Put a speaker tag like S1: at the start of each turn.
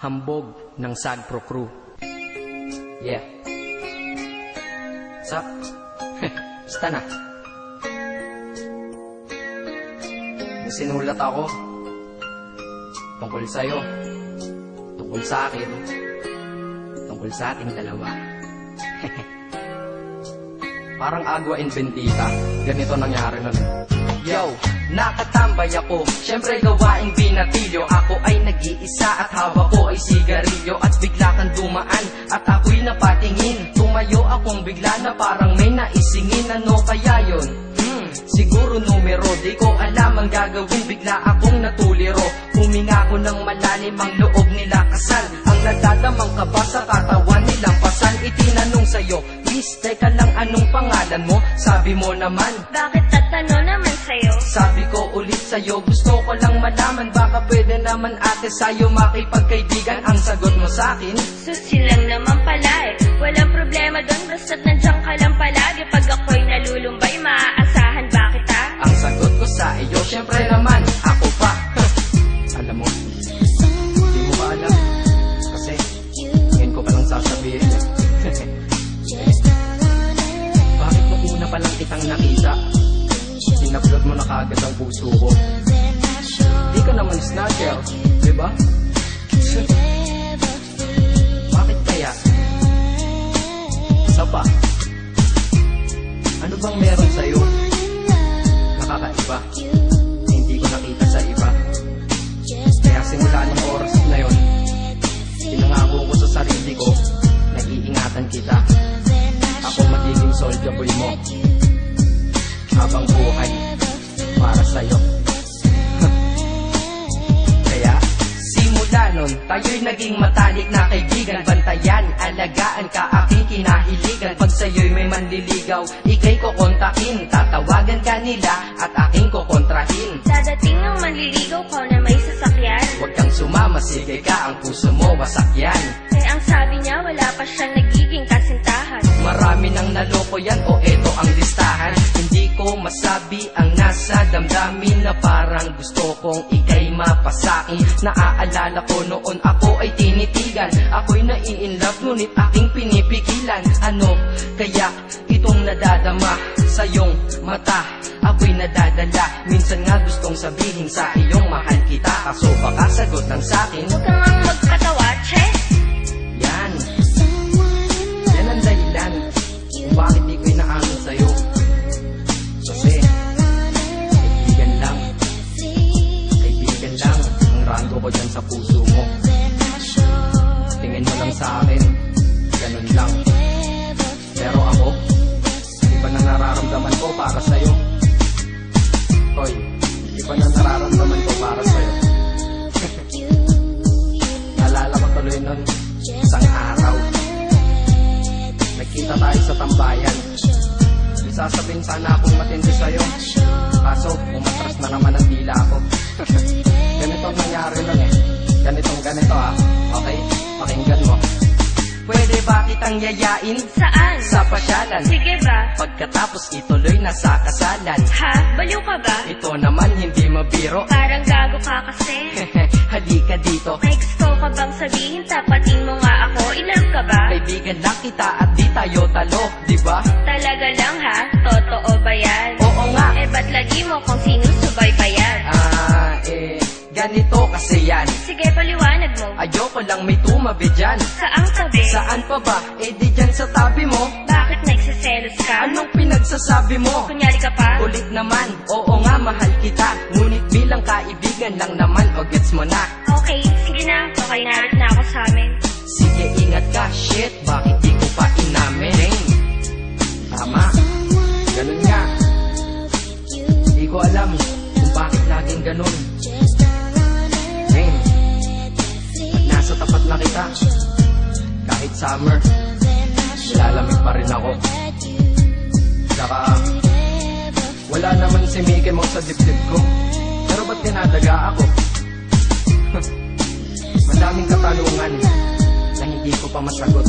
S1: Hambog ng Sagpro Crew. Yeah. Sup? Basta na. May sinulat ako tungkol sa'yo, tungkol sa akin, tungkol sa ating dalawa. Parang Agua and Bendita. Ganito nangyari nun. Yo, nakatambay ako, syempre gawaing binatilyo. Ako ay nag-iisa at hawak ko ay sigarilyo. At bigla kang dumaan at ako'y napatingin. Tumayo akong bigla na parang may naisingin. Ano kaya yun? Siguro numero, di ko alam ang gagawin. Bigla akong natuliro. Huminga ko ng malalim, ang loob nila kasal. Ang nagdadamang kaba sa katawan nilang pasal. Itinanong sa'yo, miss, teka lang, anong pangalan mo? Sabi mo naman,
S2: bakit tatanong naman sa'yo?
S1: sabi ko ulit sa'yo, gusto ko lang malaman. Baka pwede naman ate sa'yo makipagkaibigan. Ang sagot mo sa'kin,
S2: Susi lang naman pala eh. Walang problema doon, basta't nandiyan ka lang palagi. Pag ako'y nalulumbay, maaasahan ba kita?
S1: ang sagot ko sa iyo, syempre naman, ako pa. Alam mo, hindi mo ba alam? Kasi, ngayon ko palang sasabihin. Bakit mo una palang kitang nakita? Sinablot mo na kagad ang puso ko. Di ka naman snatcher, diba? Bakit kaya? Isa pa, ano bang meron sa'yo? Nakakaiba, na hindi ko nakita sa iba. Kaya simula ng oras na yon, pinangako ko sa sarili ko, nag-iingatan kita. Ako magiging soldier boy mo, habang buhay para sa'yo. Kaya simula nun, tayo'y naging matalik na kaibigan. Bantayan, alagaan ka, aking kinahiligan. Pag sa'yo'y may manliligaw, ika'y kukontakin. Tatawagan ka nila at aking kukontrahin.
S2: Dadating ang manliligaw ko na may sasakyan.
S1: Huwag kang sumama, sige ka, ang puso mo masakyan.
S2: Eh ang sabi niya, wala pa siyang nagiging kasintahan.
S1: Marami nang naloko yan, o eto ang listahan. Hindi ko masabi ang nasa damdamin, na parang gusto kong ika'y mapasakin. Naaalala ko noon ako ay tinitigan, ako'y nai-inlove ngunit aking pinipigilan. Ano kaya itong nadadama sa iyong mata? Ako'y nadadala, minsan nga gustong sabihin sa iyong mahal kita. Kaso baka sagot lang sa'kin,
S2: Huwag kang ang magpatawa, che.
S1: yan ang dahilan kung bakit di ko inaamin sa'yo. Kasi kaibigan lang ang rango ko dyan sa puso mo. Tingin mo lang sa akin, ganun lang. Pero ako, iba na nararamdaman ko para sa'yo. Hoy, iba na nararamdaman ko para sa'yo. Naalala ko tuloy nun, isang araw nagkita tayo sa tambayan. May sasabihin sana akong matindi sa'yo, kaso umatras na naman ang dila ko. Ganito ang nangyari nun eh. Ganito Okay, pakinggan mo. Pwede ba kitang yayain
S2: Saan?
S1: sa pasyalan?
S2: Sige ba?
S1: Pagkatapos ituloy na sa kasalan.
S2: Ha? Baliw ka ba?
S1: Ito naman hindi mabiro.
S2: Parang gago ka kasi.
S1: Halika dito,
S2: May gusto ka bang sabihin? Tapatin mo nga ako. Ilove ka ba?
S1: kaibigan lang kita at di tayo talo, diba?
S2: Talaga lang ha? Totoo ba yan?
S1: Oo nga.
S2: Eh ba't lagi mo kung sinusubaybayan?
S1: Ganito kasi yan.
S2: Sige, paliwanag mo.
S1: Ayoko lang may tumabi dyan.
S2: Saang tabi?
S1: Saan pa ba? Di dyan sa tabi mo.
S2: Bakit nagsiselos ka?
S1: Anong pinagsasabi mo?
S2: Kunyari ka pa?
S1: Ulit naman, oo nga mahal kita. Ngunit bilang kaibigan lang naman, o gets mo na.
S2: Okay, sige na. Okay, narit na ako sa amin.
S1: Sige, ingat ka, shit, bakit di ko pa inamin? Tama, ganun nga. Di ko alam kung bakit laging ganun. Nasa tapat na kita, kahit summer, nilalamig pa rin ako. Saka, wala naman si Mickey mo sa dibdib ko, pero ba't dinadaga ako? Madaming katanungan na hindi ko pa masagot.